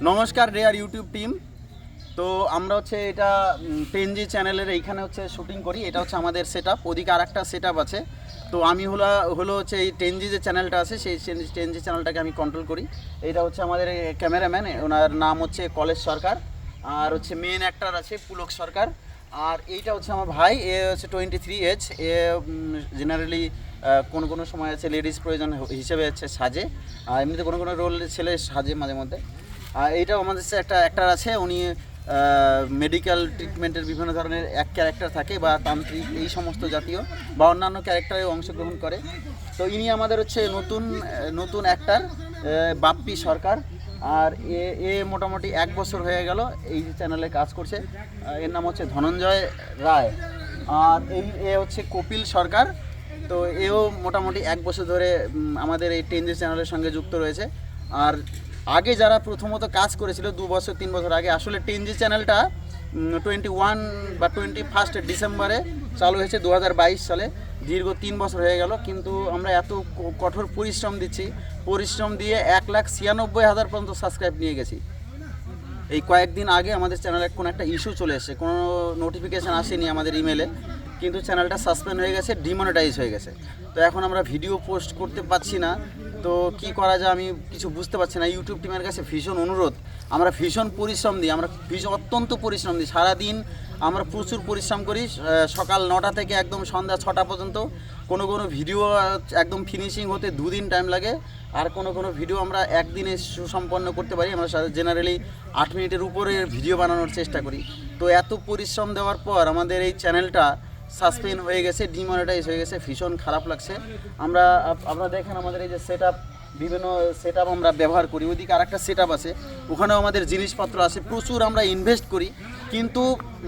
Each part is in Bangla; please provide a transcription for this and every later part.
নমস্কার রেয়ার ইউটিউব টিম। তো আমরা হচ্ছে এটা 10G চ্যানেলের এইখানে হচ্ছে শুটিং করি। এটা হচ্ছে আমাদের সেট আপ, ওদিকে আর একটা সেট আপ আছে। তো আমি হলো হচ্ছে এই 10G যে চ্যানেলটা আছে সেই 10G চ্যানেলটাকে আমি কন্ট্রোল করি। এটা হচ্ছে আমাদের ক্যামেরাম্যান, ওনার নাম হচ্ছে কলেজ সরকার। আর হচ্ছে মেন অ্যাক্টর আছে পুলক সরকার। আর এইটা হচ্ছে আমার ভাই, এ হচ্ছে 23 এজ। এ জেনারেলি কোনো সময় আছে লেডিস প্রয়োজন হিসেবে হচ্ছে সাজে, আর এমনিতে কোনো রোল ছেলে সাজে মাঝে মধ্যে। আর এইটাও আমাদের একটা অ্যাক্টার আছে, উনি মেডিকেল ট্রিটমেন্টের বিভিন্ন ধরনের এক ক্যারেক্টার থাকে বা তান্ত্রিক এই সমস্ত জাতীয় বা অন্যান্য ক্যারেক্টারে অংশগ্রহণ করে। তো ইনি আমাদের হচ্ছে নতুন অ্যাক্টার বাপ্পি সরকার। আর এ মোটামুটি 1 বছর হয়ে গেল এই চ্যানেলে কাজ করছে। এর নাম হচ্ছে ধনঞ্জয় রায়। আর এ হচ্ছে কপিল সরকার। তো এও মোটামুটি 1 বছর ধরে আমাদের এই 10G চ্যানেলের সঙ্গে যুক্ত রয়েছে। আর আগে যারা প্রথমত কাজ করেছিল 2 বছর 3 বছর আগে, আসলে 10G চ্যানেলটা 21 বা 21 ডিসেম্বরে চালু হয়েছে 2022 সালে। দীর্ঘ 3 বছর হয়ে গেল, কিন্তু আমরা এত কঠোর পরিশ্রম দিয়ে 1,96,000 পর্যন্ত সাবস্ক্রাইব নিয়ে গেছি। এই কয়েকদিন আগে আমাদের চ্যানেলে কোনো একটা ইস্যু চলে এসেছে, কোনো নোটিফিকেশান আসেনি আমাদের ইমেলে, কিন্তু চ্যানেলটা সাসপেন্ড হয়ে গেছে, ডিমনিটাইজ হয়ে গেছে। তো এখন আমরা ভিডিও পোস্ট করতে পারছি না। তো কি করা যায় আমি কিছু বুঝতে পারছি না। ইউটিউব টিমের কাছে ভীষণ অনুরোধ, আমরা ভীষণ পরিশ্রম দিই, অত্যন্ত পরিশ্রম দিই। সারাদিন আমরা প্রচুর পরিশ্রম করি, সকাল 9টা থেকে একদম সন্ধ্যা 6টা পর্যন্ত। কোনো ভিডিও একদম ফিনিশিং হতে 2 দিন টাইম লাগে, আর কোনো ভিডিও আমরা একদিনে সুসম্পন্ন করতে পারি। আমরা জেনারেলি 8 মিনিটের উপরে ভিডিও বানানোর চেষ্টা করি। তো এত পরিশ্রম দেওয়ার পর আমাদের এই চ্যানেলটা সাসপেন্ড হয়ে গেছে, ডিমনিটাইজ হয়ে গেছে, ভীষণ খারাপ লাগছে। আপনারা দেখেন আমাদের এই যে সেট আপ, বিভিন্ন সেট আপ আমরা ব্যবহার করি। ওইদিকে আর একটা সেট আপ আছে, ওখানেও আমাদের জিনিসপত্র আছে, প্রচুর আমরা ইনভেস্ট করি। কিন্তু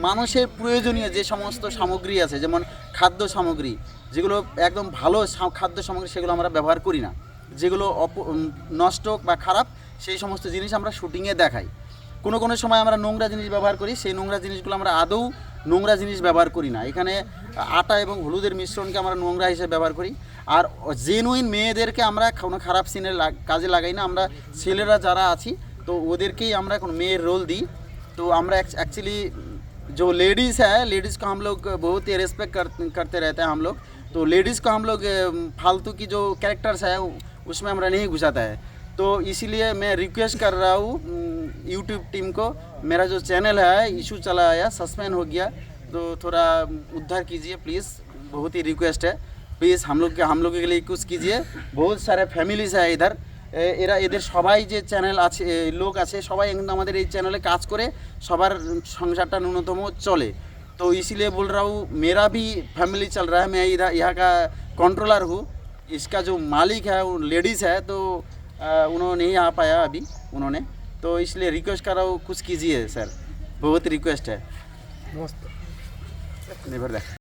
মানুষের প্রয়োজনীয় যে সমস্ত সামগ্রী আছে, যেমন খাদ্য সামগ্রী, যেগুলো একদম ভালো খাদ্য সামগ্রী, সেগুলো আমরা ব্যবহার করি না। যেগুলো নষ্ট বা খারাপ, সেই সমস্ত জিনিস আমরা শুটিংয়ে দেখাই। কোনো সময় আমরা নোংরা জিনিস ব্যবহার করি, সেই নোংরা জিনিসগুলো আমরা আদৌ নোংরা জিনিস ব্যবহার করি না। এখানে আটা এবং হলুদের মিশ্রণকে আমরা নোংরা হিসেবে ব্যবহার করি। আর জেনুইন মেয়েদেরকে আমরা কোনো খারাপ সিনের কাজে লাগাই না। আমরা ছেলেরা যারা আছি, তো ওদেরকেই আমরা এখন মেয়ের রোল দিই। तो আমরা एक्चुअली जो लेडीज़ है, लेडीज़ को हम लोग बहुत ही रेस्पेक्ट करते रहते हैं हम लोग। तो लेडीज़ को हम लोग फालतू की जो कैरेक्टर्स है उसमें हमरा नहीं घुसाता है। तो इसीलिए मैं रिक्वेस्ट कर रहा हूँ यूट्यूब टीम को, मेरा जो चैनल है इशू चला आया, सस्पेंड हो गया, तो थोड़ा उद्धार कीजिए प्लीज़, बहुत ही रिक्वेस्ट है प्लीज़। हम लोग के लिए कुछ कीजिए। बहुत सारे फैमिलीज़ है इधर, এদের সবাই যে চ্যানেল আছে, লোক আছে, সবাই কিন্তু আমাদের এই চ্যানেলে কাজ করে, সবার সংসারটা ন্যূনতম চলে। तो इसीलिए बोल रहा हूँ, मेरा भी फैमिली चल रहा है, मैं इधर यहाँ का कंट्रोलर हूँ। इसका जो मालिक है वो लेडीज़ है, तो उन्होंने नहीं आ पाया अभी उन्होंने, तो इसलिए रिक्वेस्ट कर रहा हूँ कुछ कीजिए सर, बहुत रिक्वेस्ट है। मस्त